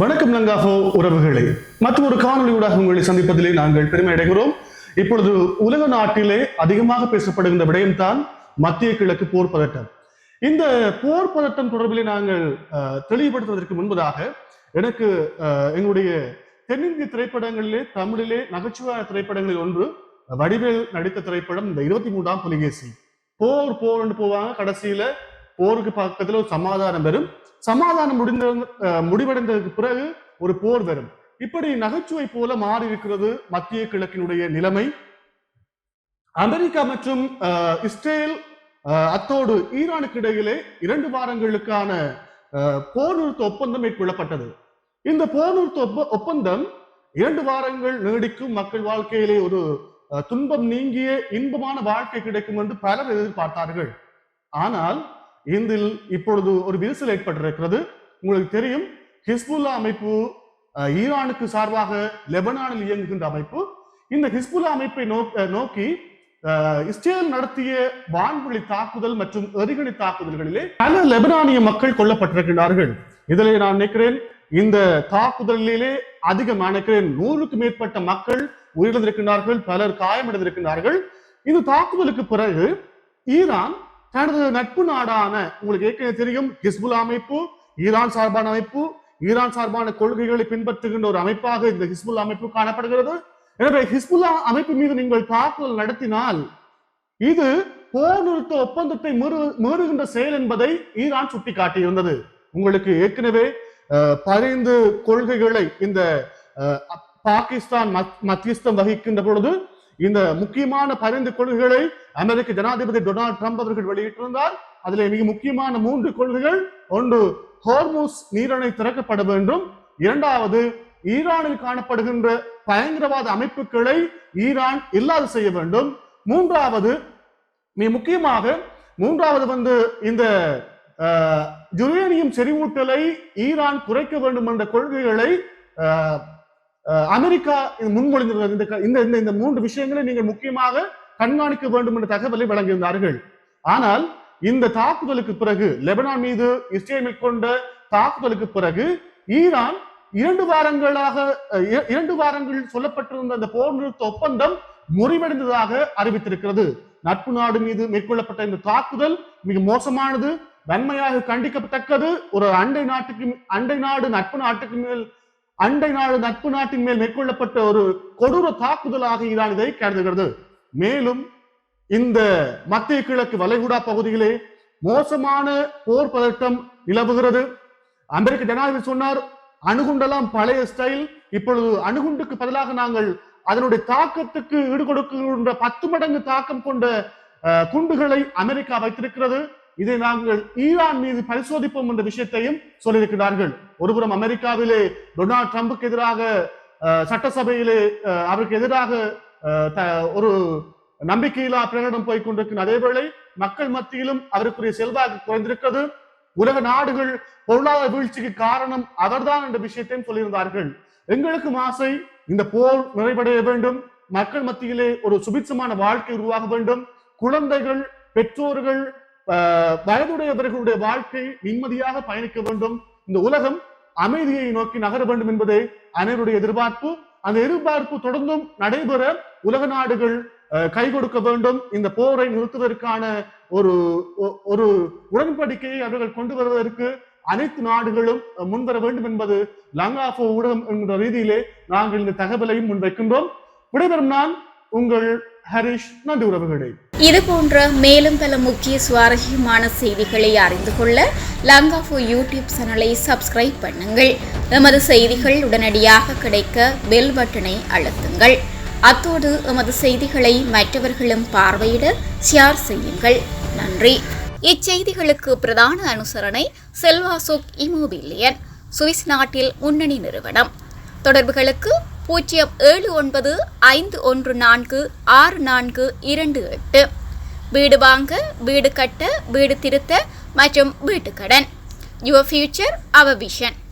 வணக்கம் லங்காஃபோ உறவுகளே, மற்றும் ஒரு காணொலியூடாக உங்களை சந்திப்பதிலே நாங்கள் பெருமை அடைகிறோம். இப்பொழுது உலக நாட்டிலே அதிகமாக பேசப்படுகின்ற விடயம்தான் மத்திய கிழக்கு போர் பதட்டம். இந்த போர் பதட்டம் தொடர்பிலே நாங்கள் தெளிவுபடுத்துவதற்கு முன்பதாக எனக்கு எங்களுடைய தென்னிந்திய திரைப்படங்களிலே தமிழிலே நகைச்சுவையான திரைப்படங்களில் ஒன்று வடிவேல் நடித்த திரைப்படம் இந்த 23ஆம் புலிகேசி. போர் போர்ன்னு போவாங்க, கடைசியில போருக்கு பக்கத்துல ஒரு சமாதானம் வரும், சமாதானம் முடிவடைந்ததுக்கு பிறகு ஒரு போர் வரும். இப்படி நகைச்சுவை போல மாறி இருக்கிறது மத்திய கிழக்கினுடைய நிலைமை. அமெரிக்கா மற்றும் இஸ்ரேல் அத்தோடு ஈரானுக்கு இடையிலே 2 வாரங்களுக்கான போர் நிறுத்த ஒப்பந்தம் மேற்கொள்ளப்பட்டது. இந்த போர் நிறுத்த ஒப்பந்தம் 2 வாரங்கள் நீடிக்கும், மக்கள் வாழ்க்கையிலே ஒரு துன்பம் நீங்கிய இன்பமான வாழ்க்கை கிடைக்கும் என்று பலர் எதிர்பார்த்தார்கள். ஆனால் இதில் இப்பொழுது ஒரு விரிசல் ஏற்பட்டிருக்கிறது. உங்களுக்கு தெரியும், ஹிஸ்புல்லா அமைப்பு ஈரானுக்கு சார்பாக லெபனானில் இயங்குகின்ற அமைப்பு. இந்த ஹிஸ்புல்லா அமைப்பை நோக்கி இஸ்ரேல் நடத்திய வான்வழி தாக்குதல் மற்றும் எறிகணை தாக்குதல்களிலே பல லெபனானிய மக்கள் கொல்லப்பட்டிருக்கிறார்கள். இதிலே நான் நினைக்கிறேன், இந்த தாக்குதலிலே அதிகம் நினைக்கிறேன் 100க்கும் மேற்பட்ட மக்கள் உயிரிழந்திருக்கிறார்கள், பலர் காயமடைந்திருக்கிறார்கள். இந்த தாக்குதலுக்கு பிறகு ஈரான் தனது நட்பு நாடான, உங்களுக்கு ஏற்கனவே தெரியும், ஹிஸ்புல்லா அமைப்பு ஈரான் சார்பான அமைப்பு, ஈரான் சார்பான கொள்கைகளை பின்பற்றுகின்ற ஒரு அமைப்பாக இந்த ஹிஸ்புல்லா அமைப்பு காணப்படுகிறது. எனவே ஹிஸ்புல்லா அமைப்பு மீது நீங்கள் தாக்குதல் நடத்தினால் இது போர் நிறுத்த ஒப்பந்தத்தை மீறுகின்ற செயல் என்பதை ஈரான் சுட்டிக்காட்டியிருந்தது. உங்களுக்கு ஏற்கனவே 15 கொள்கைகளை இந்த பாகிஸ்தான் மத்தியஸ்தம் வகிக்கின்ற பொழுது இந்த முக்கியமான 15 கொள்கைகளை அமெரிக்க ஜனாதிபதி டொனால்ட் ட்ரம்ப் அவர்கள் வெளியிட்டிருந்தார். அதிலே மிக முக்கியமான 3 கொள்கைகள்: ஒன்று, ஹோர்முஸ் நீரிணை திறக்கப்பட வேண்டும்; இரண்டாவது, ஈரானில் காணப்படுகின்ற பயங்கரவாத அமைப்புகளை ஈரான் இல்லாது செய்ய வேண்டும்; மூன்றாவது, மிக முக்கியமாக இந்த யுரேனியம் செறிவூட்டலை ஈரான் குறைக்க வேண்டும் என்ற கொள்கைகளை அமெரிக்கா முன்மொழிந்திருந்த இந்த 3 விஷயங்களை நீங்கள் முக்கியமாக கண்காணிக்க வேண்டும் என்ற தகவலை வழங்கியிருந்தார்கள். ஆனால் இந்த தாக்குதலுக்கு பிறகு, லெபனான் மீது இஸ்ரேல் மேற்கொண்ட தாக்குதலுக்கு பிறகு, ஈரான் 2 வாரங்கள் சொல்லப்பட்டிருந்த அந்த போர் நிறுத்த ஒப்பந்தம் முறிவடைந்ததாக அறிவித்திருக்கிறது. நட்பு நாடு மீது மேற்கொள்ளப்பட்ட இந்த தாக்குதல் மிக மோசமானது, வன்மையாக கண்டிக்கத்தக்கது. ஒரு அண்டை நாடு நட்பு நாட்டின் மேல் மேற்கொள்ளப்பட்ட ஒரு கொடூர தாக்குதலாக ஈரான் இதை கருதுகிறது. மேலும் இந்த மத்திய கிழக்கு வளைகுடா பகுதியிலே மோசமான போர் பதட்டம் நிலவுகிறது. அமெரிக்க ஜனாதிபதி சொன்னார், அணுகுண்டெல்லாம் பழைய ஸ்டைல், இப்பொழுது அணுகுண்டுக்கு பதிலாக நாங்கள் அதனுடைய தாக்கத்துக்கு ஈடுகொடுக்கின்ற 10 மடங்கு தாக்கம் கொண்ட குண்டுகளை அமெரிக்கா வைத்திருக்கிறது. இதை நாங்கள் ஈரான் மீது பரிசோதிப்போம் என்ற விஷயத்தையும் சொல்லியிருக்கிறார்கள். ஒருபுறம் அமெரிக்காவிலே டொனால்ட் ட்ரம்புக்கு எதிராக சட்டசபையிலே அவருக்கு எதிராக ஒரு நம்பிக்கையில்லா பிரகடனம் போய்கொண்டிருக்கிற அதேவேளை மக்கள் மத்தியிலும் அவருக்குரிய செல்வாக்கு குறைந்திருக்கிறது. உலக நாடுகள் பொருளாதார வீழ்ச்சிக்கு காரணம் அவர்தான் என்ற விஷயத்தையும் சொல்லியிருந்தார்கள். எங்களுக்கும் ஆசை, இந்த போர் நிறைவடைய வேண்டும், மக்கள் மத்தியிலே ஒரு சுபிட்சமான வாழ்க்கை உருவாக வேண்டும், குழந்தைகள், பெற்றோர்கள், வயதுடையவர்களுடைய வாழ்க்கை நிம்மதியாக பயணிக்க வேண்டும், இந்த உலகம் அமைதியை நோக்கி நகர வேண்டும் என்பதே அனைவருடைய எதிர்பார்ப்பு. அந்த எதிர்பார்ப்பு தொடர்ந்தும் நடைபெற உலக நாடுகள் கை கொடுக்க வேண்டும். இந்த போரை நிறுத்துவதற்கான ஒரு உடன்படிக்கையை அவர்கள் கொண்டு வருவதற்கு அனைத்து நாடுகளும் முன்வர வேண்டும் என்பது லங்காஃபோ ஊடகம் என்ற ரீதியிலே நாங்கள் இந்த தகவலையும் முன்வைக்கின்றோம். விடைபெறும் நான் உங்கள் ஹரிஷ். நன்றி உறவுகளே. இது போன்ற மேலும் பல முக்கிய சுவாரஸ்யமான செய்திகளை அறிந்து கொள்ள லங்காஃபோ யூடியூப் சேனலை சப்ஸ்கிரைப் பண்ணுங்கள். எமது செய்திகள் உடனடியாக கிடைக்க பெல் பட்டனை அழுத்துங்கள். அத்தோடு எமது செய்திகளை மற்றவர்களும் பார்வையிட ஷேர் செய்யுங்கள். நன்றி. இச்செய்திகளுக்கு பிரதான அனுசரணை செல்வாசோக் இமோபிலியன், சுவிஸ் நாட்டில் முன்னணி நிறுவனம். தொடர்புகளுக்கு 07914642428. வீடு வாங்க, வீடு கட்ட, வீடு திருத்த மற்றும் வீட்டுக்கடன். Your future our vision.